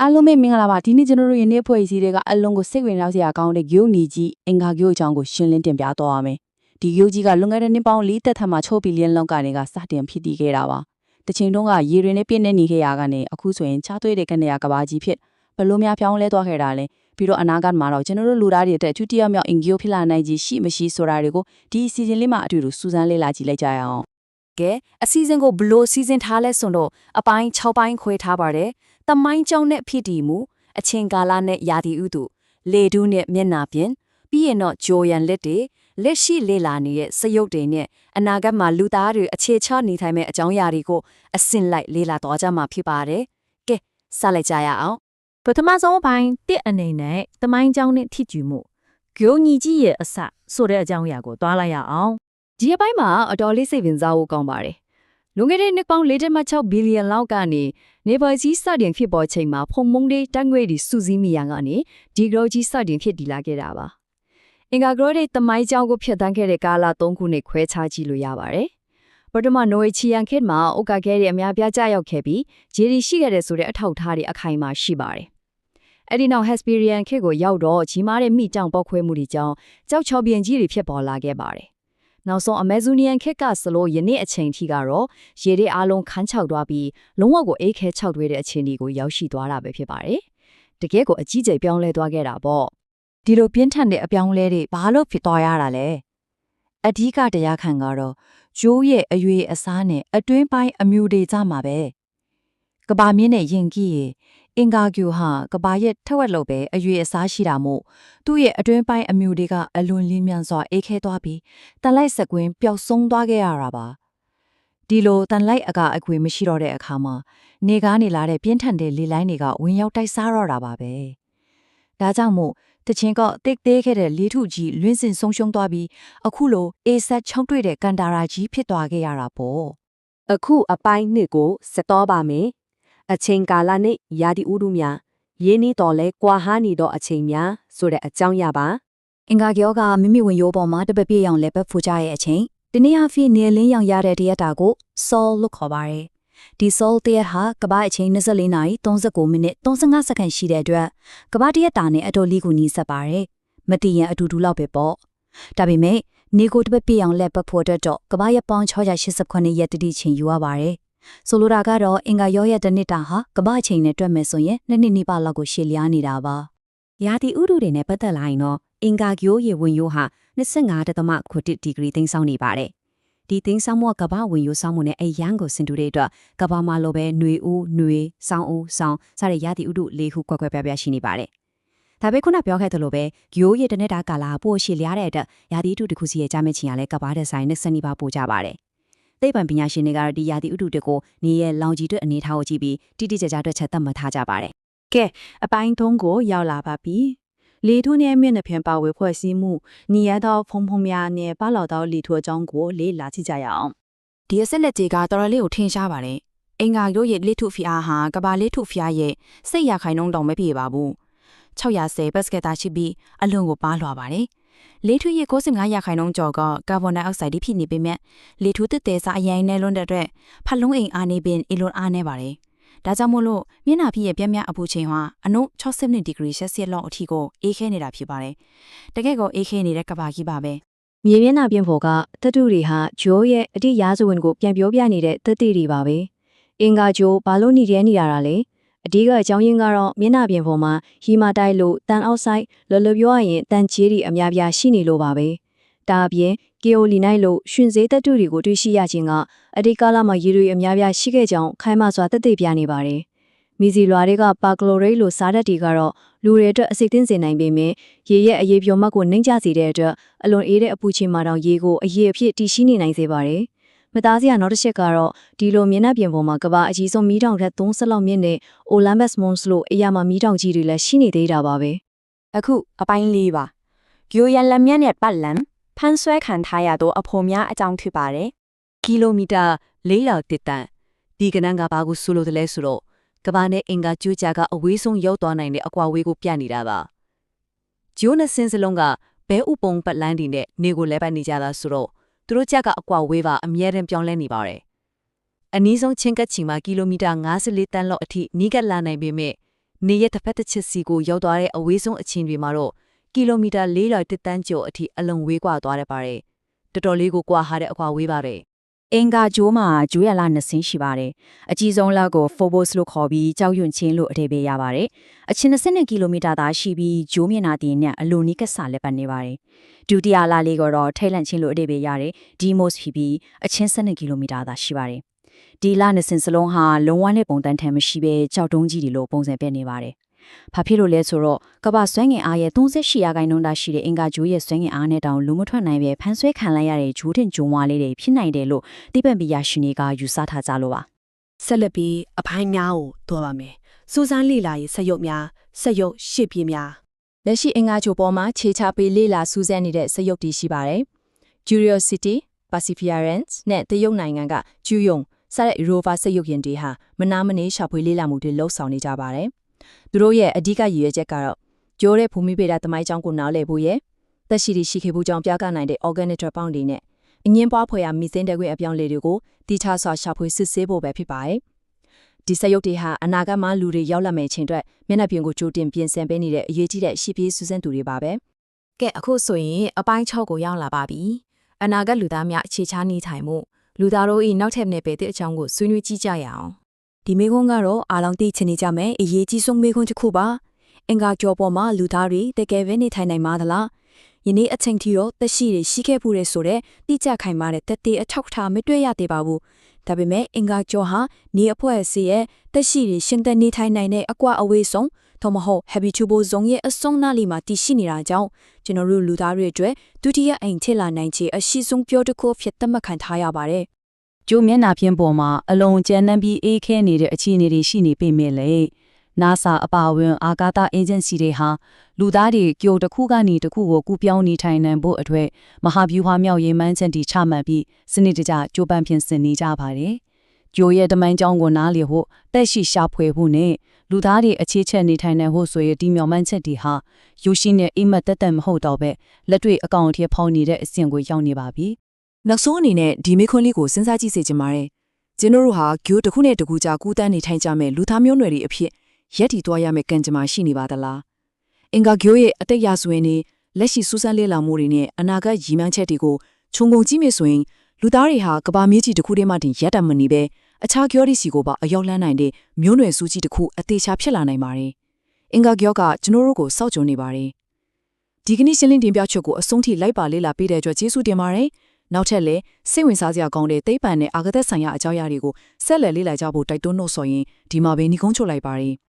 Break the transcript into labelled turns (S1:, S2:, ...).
S1: အားလုံးပဲမင်္ဂလာပါဒီနေ့ကျွန်တော်တို့ယနေ့ဖွဲ့စည်းတဲ့အလုံးကိုစိတ်ဝင်စားစရာကောင်းတဲ့ဂိုးနီကြီးအင်္ဂါဂိုးအကြောင်းကိုရှင်းလင်းတင်ပြသွားရမယ်ဒီဂိုးကြီးကလွန်ခဲ့တဲ့နှစ်ပေါင်း4သက်ထက်မှ6ဘီလီယံလောက်ကနေကစတင်ဖြစ်တည်ခဲ့တာပါတစ်ချိန်တုန်းကရေတွေနဲ့ပြည့်နေနေခဲ့ရကနေအခုဆိုရင်ချားသွေးတဲ့ကနေရကဘာကြီးဖြစ်ဘလို့များပြောင်းလဲသွားခဲ့တာလဲပြီးတော့အနာဂတ်မှာတော့ကျွန်တော်တို့လူသားတွေအတွက်ဒုတိယမြောက်အင်္ဂိုးဖြစ်လာနိုင်ကြီးရှိမရှိဆိုတာတွေကိုဒီအစီအစဉ်လေးမှာအတူတူစူးစမ်းလေ့လာကြည့်လိုက်ကြရအောင်ကဲအစီအစဉ်ကိုဘလို့စီစဉ်ထားလဲဆိုတော့အပိုင်း6ပိုင်းခွဲထားပါတယ်တမိုင်းကြောင်းနဲ့ဖြစ်တည်မှုအချင်းကာလနဲ့ယာတီဥတုလေတူးနဲ့မျက်နာပြင်ပြီးရင်တော့ဂျိုယန်လက်တွေလက်ရှိလေလာနေတဲ့စရုပ်တွေနဲ့အနာဂတ်မှာလူသားတွေအခြေချနေထိုင်မဲ့အကြောင်းအရာတွေကိုအစင်လိုက်လေ့လာသွားကြမှာဖြစ်ပါတယ်။ကဲစလိုက်ကြရအောင်
S2: ပထမဆုံးပိုင်းတစ်အနေနဲ့တမိုင်းကြောင်းနဲ့ထိကျူမှုဂိုညီကြီးရဲ့အစဆိုတဲ့အကြောင်းအရာကိုတွားလိုက်ရအောင်
S1: ဒီအပိုင်းမှာအတော်လေးစိတ်ဝင်စားဖို့ကောင်းပါတယ်လွန်ခဲ့တဲ့နှစ်ပေါင်း4.6ဘီလီယံလောက်ကနေနေပါကြီးစတင်ဖြစ်ပေါ်ချိန်မှာဖုံမုံတွေတက်ငွေတွေစုစည်းမိရန်ကနေဒီဂရိုကြီးစတင်ဖြစ်တည်လာခဲ့တာပါအင်္ဂါဂရိုတဲ့တမိုင်းကြောင်းကိုဖျက်ဆီးခဲ့တဲ့ကာလ3ခုနဲ့ခွဲခြားကြည့်လို့ရပါတယ်ပထမနိုဝေချီယန်ခေတ်မှာအိုကာခဲတွေအများပြားကြရောက်ခဲ့ပြီးဂျေရီရှိခဲ့တဲ့ဆိုတဲ့အထောက်အထားတွေအခိုင်အမာရှိပါတယ်အဲ့ဒီနောက်ဟက်စပီရီယန်ခေတ်ကိုရောက်တော့ကြီးမားတဲ့မိကြောင်ပေါက်ခွဲမှုတွေကြောင့်ကြောက်ချောပြင်းကြီးတွေဖြစ်ပေါ်လာခဲ့ပါတယ်နောက်ဆုံးအမေဇူနီယန်ခေတ်ကစလို့ယနေ့အချိန်ထိကတော့ရေတွေအားလုံးခန်းချောက်သွားပြီးလုံးဝကိုအေးခဲချောက်တွဲတဲ့အခြေအနေကိုရောက်ရှိသွားတာပဲဖြစ်ပါတယ်။တကယ်ကိုအကြီးကျယ်ပြောင်းလဲသွားခဲ့တာပေါ့။ဒီလိုပြင်းထန်တဲ့အပြောင်းလဲတွေဘာလို့ဖြစ်သွားရတာလဲ။အဓိကတရားခံကတော့ဂျိုးရဲ့အရွေအစားနဲ့အတွင်းပိုင်းအမျိုးတွေကြမှာပဲ။ကဘာမြင့်နဲ့ယင်ကြီးရဲ့အင်္ဂါဂျူဟာကဘာရဲ့ထက်ဝက်လို့ပဲအရွေအစားရှိတာမို့သူ့ရဲ့အတွင်းပိုင်းအမျိုးတွေကအလွန်လင်းမြန်စွာအေးခဲသွားပြီးတန်လိုက်စကွင်းပျောက်ဆုံးသွားခဲ့ရတာပါဒီလိုတန်လိုက်အကအကွေမရှိတော့တဲ့အခါမှာနေကားနေလာတဲ့ပြင်းထန်တဲ့လေလိုင်းတွေကဝင်ရောက်တိုက်စားတော့တာပါပဲဒါကြောင့်မို့တချင်းကတိတ်သေးခဲ့တဲ့လေထုကြီးလွင်းစင်ဆုံးရှုံးသွားပြီးအခုလိုအေးဆက်ချောင်းတွေ့တဲ့ကန်တာရာကြီးဖြစ်သွားခဲ့ရတာပေါ့အခုအပိုင်းနှစ်ကိုစတော့ပါမယ်အချိန်ကာလနဲ့ယာဒီဥတုများရင်းနှီးတော်လဲကွာဟာနေတော့အချိန်များဆိုတဲ့အကြောင်းရပါအင်္ဂါကျောကမိမိဝင်ရိုးပေါ်မှာတပပြည့်အောင်လက်ပတ်ဖူကြရဲ့အချိန်ဒီနေ့အဖြစ်နေလင်းရောင်ရတဲ့တရက်တာကို Sol လို့ခေါ်ပါတယ်ဒီ Sol တရက်ဟာကမ္ဘာအချိန်24နာရီ39မိနစ်35စက္ကန့်ရှိတဲ့အတွက်ကမ္ဘာတရက်တာနဲ့အတော်လေးကိုနီးစပ်ပါတယ်မတည်ရင်အတူတူလောက်ပဲပေါ့ဒါပေမဲ့နေကိုတပပြည့်အောင်လက်ပတ်ဖို့အတွက်တော့ကမ္ဘာရက်ပေါင်း689ရက်တတိချိန်ယူရပါတယ်ဆိုလိုတာကတော့အင်္ဂါရောရဲ့တနစ်တာဟာကမ္ဘာချိန်နဲ့တွက်မယ်ဆိုရင်2နှစ်နီးပါးလောက်ကိုရှေ့လျားနေတာပါရာသီဥတုတွေနဲ့ပတ်သက်လာရင်တော့အင်္ဂါဂျိုးရေဝင်ရိုးဟာ25.9ဒီဂရီသိမ်းဆောင်နေပါတယ်ဒီသိမ်းဆောင်မှုကမ္ဘာဝင်ရိုးဆောင်မှုနဲ့အရန်ကိုဆင်တူတဲ့အတွက်ကမ္ဘာမှာလိုပဲຫນွေဦးຫນွေဆောင်းဦးဆောင်းစတဲ့ရာသီဥတုလေးခုကွက်ကွက်ပြားပြားရှိနေပါတယ်ဒါပေခုနပြောခဲ့သလိုပဲဂျိုးရေတနစ်တာကာလပို့ရှေ့လျားတဲ့အတွက်ရာသီဥတုတစ်ခုစီရဲ့ကြာမြင့်ချိန်ကလည်းကမ္ဘာတဲ့ဆိုင်20နီးပါးပို့ကြပါတယ်သိပ္ပံပညာရှင်တွေကတော့ဒီရာသီဥတုတွေကိုနေရဲ့လောင်ကြီးတွေအနေထားကိုကြည့်ပြီးတိတိကျကျတွက်ချက်သတ်မှတ်ထားကြပါတယ်။ကဲအပိုင်း3ကိုရောက်လာပါပြီ။လေထုနဲ့မြင့်တဲ့ဖြန်ပါဝေဖွဲ့စည်းမှုညီရသောဖုံဖုံများနဲ့ပါလောက်သောလေထုအကြောင်းကိုလေ့လာကြည့်ကြရအောင်။ဒီအဆက်လက်တွေကတော်တော်လေးကိုထင်ရှားပါတယ်။အင်္ဂါတို့ရဲ့လေထုဖိအားဟာကမ္ဘာလေထုဖိအားရဲ့စိတ်ရခိုင်နှုန်းတောင်မပြည့်ပါဘူး။610ပတ်စကက်တာရှိပြီးအလွန်ကိုပါလွှာပါတယ်။လေထုရဲ့95ရာခိုင်နှုန်းကျော်ကကာဗွန်ဒိုင်အောက်ဆိုက်ဖြစ်နေပေမဲ့လေထုတစ်သေးစားအရင်နဲ့လွန်တဲ့အတွက်ဖတ်လုံးအိမ်အားနေပင်အလွန်အားနေပါတယ်။ဒါကြောင့်မို့လို့မျက်နှာဖြစ်ရဲ့ပြင်းပြအပူချိန်ဟာအနု60ဒီဂရီဆယ်စီယပ်လောက်အထိကိုအေးခဲနေတာဖြစ်ပါတယ်။တကယ့်ကိုအေးခဲနေတဲ့ကဘာကြီးပါပဲ။မြေမျက်နှာပြင်ပေါ်ကသတ္တုတွေဟာဂျိုးရဲ့အတိရာဇဝင်ကိုပြန်ပြောပြနေတဲ့သတ္တိတွေပါပဲ။အင်္ဂါဂျိုးဘာလို့နေရနေတာလဲ။အဓိကအကြောင်းရင်းကတော့မျက်နှာပြင်ပေါ်မှာဟီမာတိုက်လို့တန်အောက်ဆိုက်လော်လော်ပြောရရင်တန်ချေးတွေအများပြားရှိနေလို့ပါပဲ။ဒါအပြင်ကီယိုလီနိုက်လို့ရှင်စေးသက်တုတွေကိုတွေ့ရှိရခြင်းကအဒီကာလမှာရေတွေအများပြားရှိခဲ့ကြောင်းခိုင်မာစွာသက်သေပြနေပါတယ်။မီဇီလွာတွေကပါကလိုရိတ်လို့စားတတ်တွေကတော့လူတွေအတွက်အစိတ်သင်းစေနိုင်ပေမဲ့ရေရဲ့အရေးပြိုမှတ်ကိုနှိမ့်ချစေတဲ့အတွက်အလွန်အေးတဲ့အပူချိန်မှာတော့ရေကိုအရေးအဖြစ်တည်ရှိနေနိုင်စေပါတယ်။မသားစရာနောက်တစ်ချက်ကတော့ဒီလိုမျက်နှာပြင်ပေါ်မှာကမ္ဘာအကြီးဆုံးမီးတောင်ထက်3ဆလောက်မြင့်တဲ့ Olympus Mons လို့အရာမှာမီးတောင်ကြီးတွေလည်းရှိနေသေးတာပါပဲအခုအပိုင်း၄ပါဂျိုရန်လက်မြတ်နဲ့ပတ်လံဖန်ဆွဲခံထားရသောအဖို့များအကြောင်းဖြစ်ပါတယ်ကီလိုမီတာ400တစ်တန်ဒီကနန်းကဘာကိုဆိုလိုတယ်လဲဆိုတော့ကမ္ဘာနဲ့အင်္ဂါကျိုးကြကအဝေးဆုံးရောက်သွားနိုင်တဲ့အကွာဝေးကိုပြနေတာပါဂျိုးနဲ့စင်းစလုံးကဘဲဥပုံပတ်လန်းတွေနဲ့နေကိုလဲပတ်နေကြတာဆိုတော့သူတို့ကြကအကွာဝေးပါအမြဲတမ်းပြောင်းလဲနေပါတယ်။အနည်းဆုံးချင်းကပ်ချီမှာကီလိုမီတာ54တန်းလောက်အထိနီးကပ်လာနိုင်ပေမဲ့
S3: နေရတစ်ဖက်တစ်ချက်စီကိုရောက်သွားတဲ့အဝေးဆုံးအချင်းတွေမှာတော့ကီလိုမီတာ400တန်းကျော်အထိအလွန်ဝေးကွာသွားတယ်ပါတယ်တော်တော်လေးကိုကွာဟာတဲ့အကွာဝေးပါတယ်
S2: အင်္ဂါဂျိုးမှာဂျိုးရလာ2ဆင်းရှိပါတယ်အကြီးဆုံးလောက်ကို Phobos လို့ခေါ်ပြီးကြောက်ရွံ့ခြင်းလို့အဓိပ္ပာယ်ရပါတယ်အချင်း20ကီလိုမီတာသာရှိပြီးဂျိုးမျက်နှာတင်နဲ့အလိုနီးကဆလက်ပတ်နေပါတယ်ဒုတိယလာလေးကတော့ထိတ်လန့်ခြင်းလို့အဓိပ္ပာယ်ရတယ် Demos ဖြစ်ပြီးအချင်း12ကီလိုမီတာသာရှိပါတယ်ဒီလ2ဆင်းစလုံးဟာလုံးဝနဲ့ပုံတန်းထန်မရှိဘဲကြောက်တုံးကြီးတွေလိုပုံစံပြနေပါတယ်ဘာဖြစ်လို့လဲဆိုတော့ကမ္ဘာဆွဲငင်အားရဲ့38ရာခိုင်နှုန်းသာရှိတဲ့အင်္ဂါဂျိုးရဲ့ဆွဲငင်အားနဲ့တောင်လူမထွက်နိုင်ပဲဖန်ဆွဲခံလိုက်ရတဲ့ဂျိုးတင်ဂျုံဝါလေးတွေဖြစ်နိုင်တယ်လို့တိပံပီယာရှင်တွေကယူဆထားကြလို့ပါ
S4: ဆက်လက်ပြီးအပိုင်းများကိုတွားပါမယ်စူးစမ်းလေ့လာရေးစက်ရုပ်များစက်ရုပ်ရှစ်ပြေးများ
S1: လက်ရှိအင်္ဂါချိုပေါ်မှာခြေချပေးလေ့လာစူးစမ်းနေတဲ့စက်ရုပ်တွေရှိပါတယ်။ Curiosity, Perseverance နဲ့တရုတ်နိုင်ငံကကျူယုံစတဲ့ rover စက်ရုပ်ရင်တွေဟာမနာမနေရှာဖွေလေ့လာမှုတွေလှုပ်ဆောင်နေကြပါတယ်။သူတို့ရဲ့အဓိကရည်ရွယ်ချက်ကတော့ကျိုးတဲ့ဘူမိဗေဒသမိုင်းကြောင်းကိုနားလည်ဖို့ရဲ့သက်ရှိရှိခဲ့မှုကြောင့်ပြကနိုင်တဲ့ organic compound တွေနဲ့အငင်းပွားဖွယ်ရာမီစင်းတဲ့ခွေအပြောင်းလဲတွေကိုတိကျစွာရှာဖွေစစ်ဆေးဖို့ပဲဖြစ်ပါတယ်။ဒီစက်ရုပ်တွေဟာအနာဂတ်မှာလူတွေရောက်လာမယ့်အချိန်အတွက်မျက်နှာပြင်ကိုကြိုတင်ပြင်ဆင်ပေးနေတဲ့အရေးကြီးတဲ့ရှေ့ပြေးစူးစမ်းသူတွေပါပဲ။ကဲအခုဆိုရင်အပိုင်း6ကိုရောက်လာပါပြီ။အနာဂတ်လူသားများအခြေချနေထိုင်မှုလူသားတို့၏နောက်ထပ်နယ်ပယ်တဲ့အကြောင်းကိုဆွေးနွေးကြည့်ကြရအောင်။ဒီမေခွန်းကတော့အားလုံးသိချင်နေကြမယ်အရေးကြီးဆုံးမေခွန်းတစ်ခုပါ။အင်္ဂါကျော်ပေါ်မှာလူသားတွေတကယ်ပဲနေထိုင်နိုင်မှာသလား။ယနေ့အချိန်ထိတော့သက်ရှိတွေရှိခဲ့မှုတွေဆိုတဲ့တိကျခိုင်မာတဲ့တက်တဲ့အထောက်ထားမတွေ့ရသေးပါဘူး။ဒါပေမဲ့အင်္ဂါကျော်ဟာနေအဖွဲ့အစည်းရဲ့သက်ရှိတွေရှင်သန်နေထိုင်နိုင်တဲ့အကွာအဝေးဆုံးသို့မဟုတ် habitable zone ရဲ့အဆုံးနားလေးမှာတည်ရှိနေတာကြောင့်ကျွန်တော်တို့လူသားတွေအတွက်ဒုတိယအိမ်ထစ်လာနိုင်ခြေအရှိဆုံးပြောတစ်ခုဖြစ်သတ်မှတ်ခံထားရပါတယ်။
S3: ကျိုးမျက်နှာပြင်ပေါ်မှာအလုံးကျန်းနှံပြီးအေးခဲနေတဲ့အခြေအနေတွေရှိနေပေမဲ့လေ NASA အပါအဝင်အာကာသအေဂျင်စီတွေဟာလူသားတွေကြိုတစ်ခုကနေတစ်ခုကိုကူးပြောင်းနေထိုင်နိုင်ဖို့အတွက်မဟာဗျူဟာမြောက်ရေးမှန်းချက်တွေချမှတ်ပြီးစနစ်တကျကြိုးပမ်းပြင်ဆင်နေကြပါတယ်။ကျိုးရဲ့တမိုင်းကြောင်းကိုနားလည်ဖို့တက်ရှိရှာဖွေဖို့နဲ့လူသားတွေအခြေချက်နေထိုင်နိုင်ဖို့ဆိုရတဲ့မျှော်မှန်းချက်တွေဟာယူရှိနဲ့အိမ်မက်တက်တက်မဟုတ်တော့ပဲလက်တွေ့အကောင့်အထည်ဖော်နေတဲ့အဆင့်ကိုရောက်နေပါပြီ။
S5: နောက်ဆုံးအနေနဲ့ဒီမေခွန်းလေးကိုစဉ်းစားကြည့်စေချင်ပါတယ်။ကျွန်တော်တို့ဟာဂိုးတစ်ခုနဲ့တစ်ခုကြားကူးတန်းနေထိုင်ကြမဲ့လူသားမျိုးနွယ်တွေအဖြစ်ရက်တီသွားရမယ့်ကံကြမ္မာရှိနေပါသလား။အင်္ဂါဂိုးရဲ့အတိတ်ရာဇဝင်တွေလက်ရှိစူးစမ်းလေ့လာမှုတွေနဲ့အနာဂတ်ရည်မှန်းချက်တွေကိုခြုံငုံကြည့်မယ်ဆိုရင်လူသားတွေဟာကဘာမြေကြီးတစ်ခုတည်းမှတင်ရက်တမနေပဲအခြားကြောရီစီကိုပါအရောက်လန်းနိုင်တဲ့မျိုးနွယ်စုကြီးတစ်ခုအသေးချာဖြစ်လာနိုင်ပါတယ်။အင်္ဂါဂိုးကကျွန်တော်တို့ကိုစောင့်ကြုံနေပါတယ်။ဒီကနေ့ရှင်းလင်းတင်ပြချက်ကိုအဆုံးထိလိုက်ပါလေ့လာပေးတဲ့အတွက်ကျေးဇူးတင်ပါတယ်။နောက်ထပ်လည်းစိတ်ဝင်စားစရာကောင်းတဲ့သိပ္ပံနဲ့အာဂတ်ဆိုင်ရာအကြောင်းအရာတွေကိုဆက်လက်လေ့လာကြဖို့တိုက်တွန်းလို့ဆိုရင်ဒီမှာပဲညီကုန်းချုပ်လိုက်ပါရစေ။